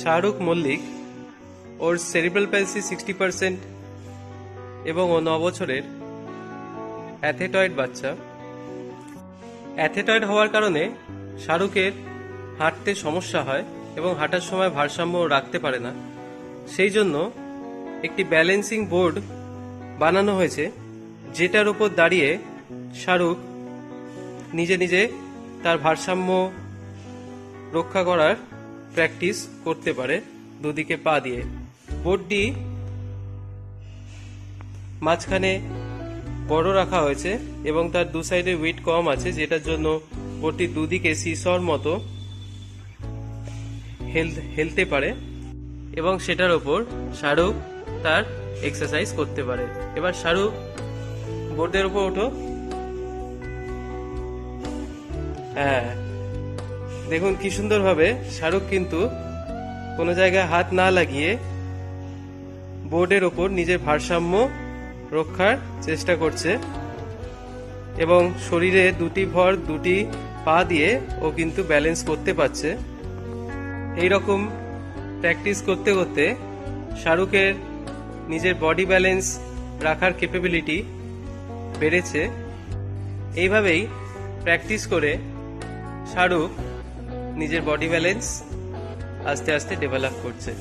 শাহরুখ মল্লিক, ওর cerebral palsy 60% এবং ও 9 বছরের অ্যাথেটয়েড বাচ্চা। অ্যাথেটয়েড হওয়ার কারণে শাহরুখের হাঁটতে সমস্যা হয় এবং হাঁটার সময় ভারসাম্য রাখতে পারে না। সেই জন্য একটি ব্যালেন্সিং বোর্ড বানানো হয়েছে, যেটার উপর দাঁড়িয়ে শাহরুখ নিজে নিজে তার ভারসাম্য রক্ষা করার প্র্যাকটিস করতে পারে দুদিকে পা দিয়ে। বোর্ডটি মাঝখানে বড় রাখা হয়েছে এবং তার দু সাইডে ওয়েট কম আছে, যেটার জন্য বোর্ডটি দুদিকে সিসর মতো হেলতে পারে এবং সেটার ওপর শাহরুখ তার এক্সারসাইজ করতে পারে। এবার শাহরুখ বোর্ডের উপর ওঠো। হ্যাঁ, দেখুন কি সুন্দরভাবে শাহরুখ কিন্তু কোনো জায়গায় হাত না লাগিয়ে বোর্ডের ওপর নিজের ভারসাম্য রক্ষার চেষ্টা করছে এবং শরীরে দুটি পা দিয়ে ও কিন্তু ব্যালেন্স করতে পারছে। এইরকম প্র্যাকটিস করতে করতে শাহরুখের নিজের বডি ব্যালেন্স রাখার ক্যাপাবিলিটি বেড়েছে। এইভাবেই প্র্যাকটিস করে শাহরুখ নিজের বডি ব্যালেন্স আস্তে আস্তে ডেভেলপ করছে।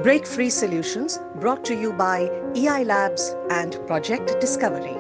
Break Free Solutions brought to you by EI Labs and Project Discovery.